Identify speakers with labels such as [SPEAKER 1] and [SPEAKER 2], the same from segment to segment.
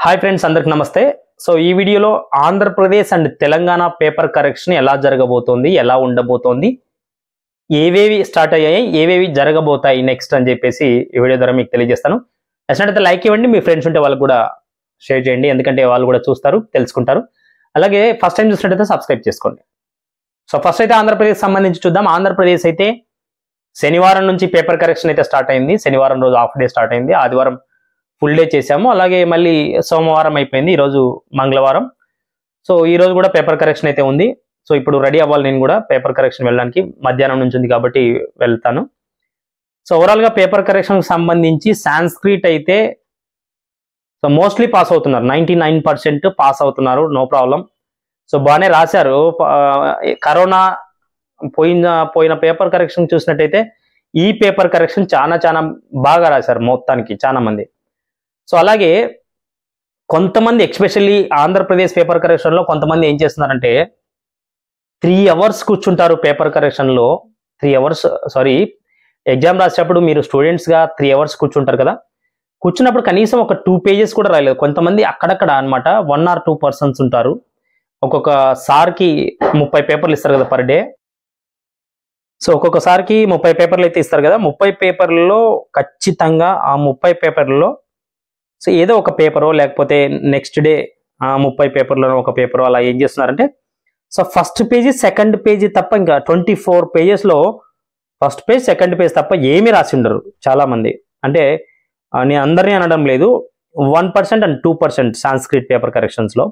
[SPEAKER 1] Hi friends, అందరికి నమస్తే. So ఈ వీడియోలో Andhra Pradesh and Telangana paper correction ఎలా జరగబోతోంది, ఎలా ఉండబోతోంది, ఏవేవి స్టార్ట్ అయ్యాయి, ఏవేవి జరగబోతాయి నెక్స్ట్ అని చెప్పేసి ఈ వీడియో ద్వారా మీకు తెలియజేస్తాను. నచ్చినట్లయితే లైక్ ఇవ్వండి, మీ ఫ్రెండ్స్ ఉంటే వాళ్ళకు కూడా షేర్ చేయండి, ఎందుకంటే వాళ్ళు కూడా చూస్తారు, తెలుసుకుంటారు. అలాగే ఫస్ట్ టైం చూసినట్టయితే సబ్స్క్రైబ్ చేసుకోండి. సో ఫస్ట్ అయితే ఆంధ్రప్రదేశ్ సంబంధించి చూద్దాం. ఆంధ్రప్రదేశ్ అయితే శనివారం నుంచి పేపర్ కరెక్షన్ అయితే స్టార్ట్ అయింది. శనివారం రోజు హాఫ్ డే స్టార్ట్ అయింది, ఆదివారం ఫుల్ డే చేసాము. అలాగే మళ్ళీ సోమవారం అయిపోయింది, ఈరోజు మంగళవారం. సో ఈ రోజు కూడా పేపర్ కరెక్షన్ అయితే ఉంది. సో ఇప్పుడు రెడీ అవ్వాలి, నేను కూడా పేపర్ కరెక్షన్ వెళ్ళడానికి. మధ్యాహ్నం నుంచి ఉంది కాబట్టి వెళ్తాను. సో ఓవరాల్ గా పేపర్ కరెక్షన్ సంబంధించి సాంస్క్రిట్ అయితే సో మోస్ట్లీ పాస్ అవుతున్నారు, 99% పాస్ అవుతున్నారు, నో ప్రాబ్లం. సో బాగానే రాశారు. కరోనా పోయిన పేపర్ కరెక్షన్ చూసినట్టయితే ఈ పేపర్ కరెక్షన్ చాలా బాగా రాశారు మొత్తానికి చాలా మంది. సో అలాగే కొంతమంది ఎక్స్పెషల్లీ ఆంధ్రప్రదేశ్ పేపర్ కరెక్షన్ లో కొంతమంది ఏం చేస్తున్నారంటే 3 hours కూర్చుంటారు పేపర్ కరెక్షన్ లో. 3 hours ఎగ్జామ్ రాసేటప్పుడు మీరు స్టూడెంట్స్ గా 3 hours కూర్చుంటారు కదా. కూర్చున్నప్పుడు కనీసం ఒక 2 pages కూడా రాయలేదు. కొంతమంది అక్కడక్కడ అనమాట 1 or 2 persons ఉంటారు. ఒక్కొక్క సార్కి 30 పేపర్లు ఇస్తారు కదా పర్ డే. సో ఒక్కొక్కసారికి 30 పేపర్లు అయితే ఇస్తారు కదా. 30 పేపర్లలో ఖచ్చితంగా ఆ 30 పేపర్లలో సో ఏదో ఒక పేపరో లేకపోతే నెక్స్ట్ డే 30 పేపర్లో ఒక పేపరో అలా ఏం చేస్తున్నారంటే so first page second page తప్ప ఇంకా 24 pages లో ఫస్ట్ పేజ్ సెకండ్ పేజ్ తప్ప ఏమీ రాసి ఉండరు చాలా మంది. అంటే నేను అందరినీ అనడం లేదు, 1% and 2% సాంస్క్రిట్ పేపర్ కరెక్షన్స్ లో.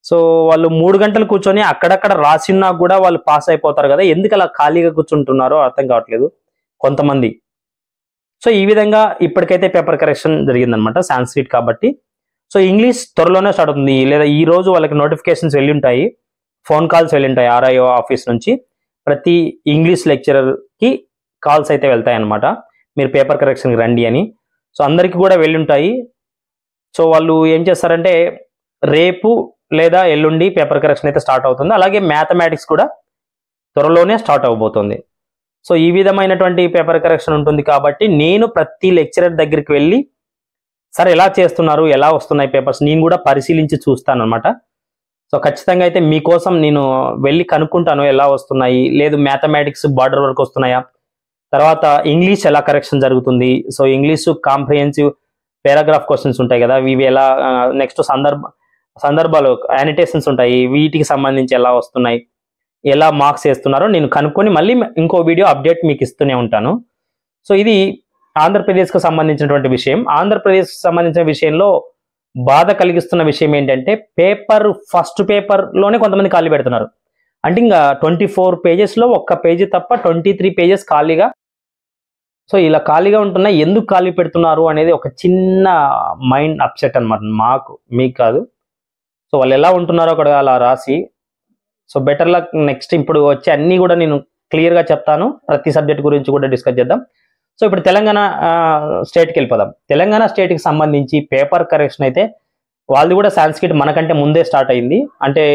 [SPEAKER 1] సో వాళ్ళు 3 గంటలు కూర్చొని అక్కడక్కడ రాసినా కూడా వాళ్ళు పాస్ అయిపోతారు కదా. ఎందుకు అలా ఖాళీగా కూర్చుంటున్నారో అర్థం కావట్లేదు కొంతమంది. సో ఈ విధంగా ఇప్పటికైతే పేపర్ కరెక్షన్ జరిగిందనమాట సాంస్క్రిట్ కాబట్టి. సో ఇంగ్లీష్ త్వరలోనే స్టార్ట్ అవుతుంది, లేదా ఈ రోజు వాళ్ళకి నోటిఫికేషన్స్ వెళ్ళి ఉంటాయి, ఫోన్ కాల్స్ వెళ్ళి ఉంటాయి RIO ఆఫీస్ నుంచి. ప్రతి ఇంగ్లీష్ లెక్చరర్కి కాల్స్ అయితే వెళ్తాయి అనమాట, మీరు పేపర్ కరెక్షన్కి రండి అని. సో అందరికీ కూడా వెళ్ళి ఉంటాయి. సో వాళ్ళు ఏం చేస్తారంటే రేపు లేదా ఎల్లుండి పేపర్ కరెక్షన్ అయితే స్టార్ట్ అవుతుంది. అలాగే మ్యాథమెటిక్స్ కూడా త్వరలోనే స్టార్ట్ అవబోతుంది. సో ఈ విధమైనటువంటి పేపర్ కరెక్షన్ ఉంటుంది కాబట్టి నేను ప్రతి లెక్చరర్ దగ్గరికి వెళ్ళి సార్ ఎలా చేస్తున్నారు, ఎలా వస్తున్నాయి పేపర్స్, నేను కూడా పరిశీలించి చూస్తాను అనమాట. సో ఖచ్చితంగా అయితే మీకోసం నేను వెళ్ళి కనుక్కుంటాను ఎలా వస్తున్నాయి, లేదు మ్యాథమెటిక్స్ బార్డర్ వరకు వస్తున్నాయా, తర్వాత ఇంగ్లీష్ ఎలా కరెక్షన్ జరుగుతుంది. So English comprehensive paragraph questions ఉంటాయి కదా, ఇవి ఎలా, నెక్స్ట్ సందర్భాలు యానిటేషన్స్ ఉంటాయి, వీటికి సంబంధించి ఎలా వస్తున్నాయి, ఎలా మార్క్స్ వేస్తున్నారో నేను కనుక్కొని మళ్ళీ ఇంకో వీడియో అప్డేట్ మీకు ఇస్తూనే ఉంటాను. సో ఇది ఆంధ్రప్రదేశ్కు సంబంధించినటువంటి విషయం. ఆంధ్రప్రదేశ్కి సంబంధించిన విషయంలో బాధ కలిగిస్తున్న విషయం ఏంటంటే ఫస్ట్ పేపర్లోనే కొంతమంది ఖాళీ పెడుతున్నారు. అంటే ఇంకా 24 pages లో ఒక్క పేజీ తప్ప 23 pages ఖాళీగా. సో ఇలా ఖాళీగా ఉంటున్నా, ఎందుకు ఖాళీ పెడుతున్నారు అనేది ఒక చిన్న మైండ్ అప్సెట్ అనమాట, మీకు కాదు. సో వాళ్ళు ఎలా ఉంటున్నారో అక్కడ అలా రాసి. So better luck next. ఇప్పుడు వచ్చే అన్నీ కూడా నేను క్లియర్గా చెప్తాను, ప్రతి సబ్జెక్ట్ గురించి కూడా డిస్కస్ చేద్దాం. సో ఇప్పుడు తెలంగాణ స్టేట్కి వెళ్ళిపోదాం. తెలంగాణ స్టేట్కి సంబంధించి పేపర్ కరెక్షన్ అయితే వాళ్ళది కూడా సాంస్క్రిట్ మనకంటే ముందే స్టార్ట్ అయింది. అంటే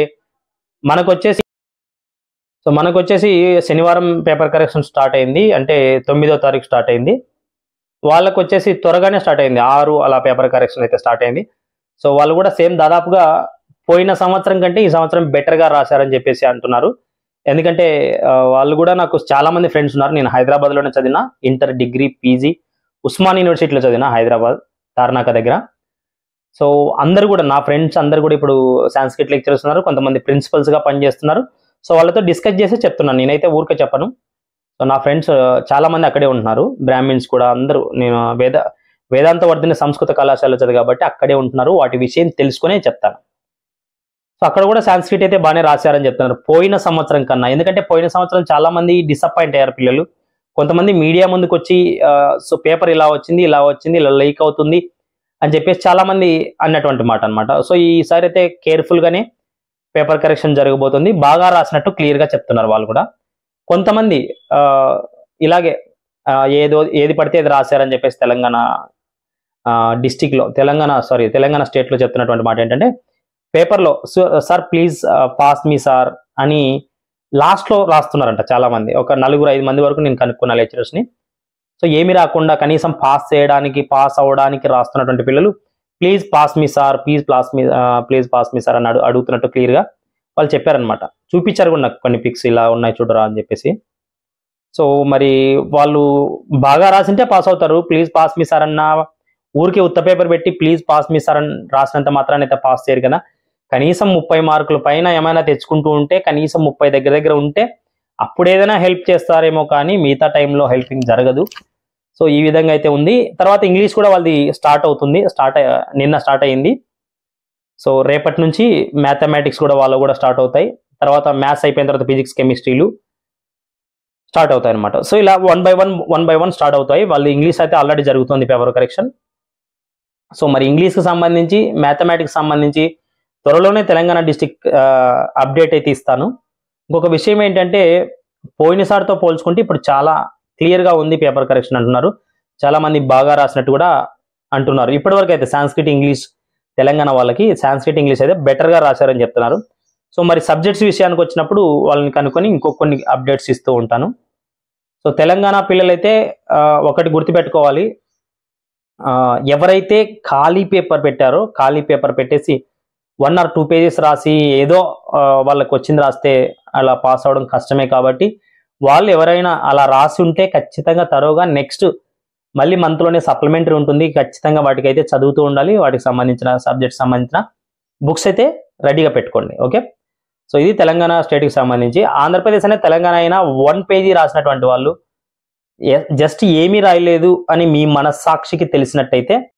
[SPEAKER 1] మనకు వచ్చేసి శనివారం పేపర్ కరెక్షన్ స్టార్ట్ అయింది, అంటే 9వ తారీఖు స్టార్ట్ అయింది. వాళ్ళకు వచ్చేసి త్వరగానే స్టార్ట్ అయింది, 6 అలా పేపర్ కరెక్షన్ అయితే స్టార్ట్ అయింది. సో వాళ్ళు కూడా సేమ్ దాదాపుగా పోయిన సంవత్సరం కంటే ఈ సంవత్సరం బెటర్గా రాశారని చెప్పేసి అంటున్నారు. ఎందుకంటే వాళ్ళు కూడా నాకు చాలా మంది ఫ్రెండ్స్ ఉన్నారు. నేను హైదరాబాద్లోనే చదివిన, ఇంటర్, డిగ్రీ, PG ఉస్మాన్ యూనివర్సిటీలో చదివిన, హైదరాబాద్ తార్నాక దగ్గర. సో అందరు కూడా నా ఫ్రెండ్స్ అందరు కూడా ఇప్పుడు సాంస్క్రిట్ లెక్చరర్స్ ఉన్నారు, కొంతమంది ప్రిన్సిపల్స్గా పనిచేస్తున్నారు. సో వాళ్ళతో డిస్కస్ చేసి చెప్తున్నాను, నేనైతే ఊరికే చెప్పను. సో నా ఫ్రెండ్స్ చాలా మంది అక్కడే ఉంటున్నారు, బ్రాహ్మిన్స్ కూడా అందరూ. నేను వేదాంత వర్ధిని సంస్కృత కళాశాల చదివి కాబట్టి అక్కడే ఉంటున్నారు, వాటి విషయం తెలుసుకునే చెప్తాను. సో అక్కడ కూడా సాంస్క్రిట్ అయితే బాగానే రాశారని చెప్తున్నారు పోయిన సంవత్సరం కన్నా. ఎందుకంటే పోయిన సంవత్సరం చాలా మంది డిసప్పాయింట్ అయ్యారు పిల్లలు. కొంతమంది మీడియా ముందుకు వచ్చి సో పేపర్ ఇలా వచ్చింది ఇలా లీక్ అవుతుంది అని చెప్పేసి చాలా మంది అన్నటువంటి మాట అనమాట. సో ఈసారి అయితే కేర్ఫుల్గానే పేపర్ కరెక్షన్ జరగబోతుంది, బాగా రాసినట్టు క్లియర్గా చెప్తున్నారు వాళ్ళు కూడా. కొంతమంది ఇలాగే ఏది పడితే అది రాశారని చెప్పేసి తెలంగాణ స్టేట్లో చెప్తున్నటువంటి మాట ఏంటంటే పేపర్లో sir please pass me sir అని లాస్ట్లో రాస్తున్నారంట చాలా మంది. ఒక 4-5 మంది వరకు నేను కనుక్కున్న లెక్చరర్స్ని. సో ఏమి రాకుండా కనీసం పాస్ అవ్వడానికి రాస్తున్నటువంటి పిల్లలు please pass me sir, please pass me sir అని అడుగుతున్నట్టు క్లియర్గా వాళ్ళు చెప్పారనమాట. చూపించారు కూడా నాకు కొన్ని పిక్స్, ఇలా ఉన్నాయి చూడరా అని చెప్పేసి. సో మరి వాళ్ళు బాగా రాసింటే పాస్ అవుతారు. ప్లీజ్ పాస్ మీ సార్ అన్న ఊరికే ఉత్త పేపర్ పెట్టి ప్లీజ్ పాస్ మీ సార్ అని రాసినంత మాత్రాన్ని అయితే పాస్ చేయరు కదా. కనీసం 30 మార్కుల పైన ఏమైనా తెచ్చుకుంటూ ఉంటే, కనీసం 30 దగ్గర ఉంటే అప్పుడు ఏదైనా హెల్ప్ చేస్తారేమో, కానీ మిగతా టైంలో హెల్పింగ్ జరగదు. సో ఈ విధంగా అయితే ఉంది. తర్వాత ఇంగ్లీష్ కూడా వాళ్ళది స్టార్ట్ అవుతుంది, నిన్న స్టార్ట్ అయింది. సో రేపటి నుంచి మ్యాథమెటిక్స్ కూడా వాళ్ళు కూడా స్టార్ట్ అవుతాయి. తర్వాత మ్యాథ్స్ అయిపోయిన తర్వాత ఫిజిక్స్, కెమిస్ట్రీలు స్టార్ట్ అవుతాయి అనమాట. సో ఇలా వన్ బై వన్ స్టార్ట్ అవుతాయి. వాళ్ళు ఇంగ్లీష్ అయితే ఆల్రెడీ జరుగుతుంది పేపర్ కరెక్షన్. సో మరి ఇంగ్లీష్కి సంబంధించి, మ్యాథమెటిక్స్ సంబంధించి త్వరలోనే తెలంగాణ డిస్ట్రిక్ట్ అప్డేట్ అయితే ఇస్తాను. ఇంకొక విషయం ఏంటంటే, పోయినసారితో పోల్చుకుంటే ఇప్పుడు చాలా క్లియర్గా ఉంది పేపర్ కరెక్షన్ అంటున్నారు. చాలా మంది బాగా రాసినట్టు కూడా అంటున్నారు. ఇప్పటివరకు అయితే సాంస్క్రిట్ ఇంగ్లీష్ తెలంగాణ వాళ్ళకి సాంస్క్రిట్ ఇంగ్లీష్ అయితే బెటర్గా రాశారని చెప్తున్నారు. సో మరి సబ్జెక్ట్స్ విషయానికి వచ్చినప్పుడు వాళ్ళని కనుక్కొని కొన్ని అప్డేట్స్ ఇస్తూ ఉంటాను. సో తెలంగాణ పిల్లలైతే ఒకటి గుర్తుపెట్టుకోవాలి, ఎవరైతే ఖాళీ పేపర్ పెట్టారో, ఖాళీ పేపర్ పెట్టేసి 1 or 2 pages రాసి ఏదో వాళ్ళకి వచ్చింది రాస్తే అలా పాస్ అవడం కష్టమే. కాబట్టి వాళ్ళు ఎవరైనా అలా రాసి ఉంటే ఖచ్చితంగా తరోగా నెక్స్ట్ మళ్ళీ మంత్లోనే సప్లిమెంటరీ ఉంటుంది, ఖచ్చితంగా వాటికి అయితే చదువుతూ ఉండాలి. వాటికి సంబంధించిన సబ్జెక్ట్ సంబంధించిన బుక్స్ అయితే రెడీగా పెట్టుకోండి. ఓకే, సో ఇది తెలంగాణ స్టేట్కి సంబంధించి. ఆంధ్రప్రదేశ్ అనే తెలంగాణ అయినా 1 page రాసినటువంటి వాళ్ళు జస్ట్ ఏమీ రాయలేదు అని మీ మనస్సాక్షికి తెలిసినట్టయితే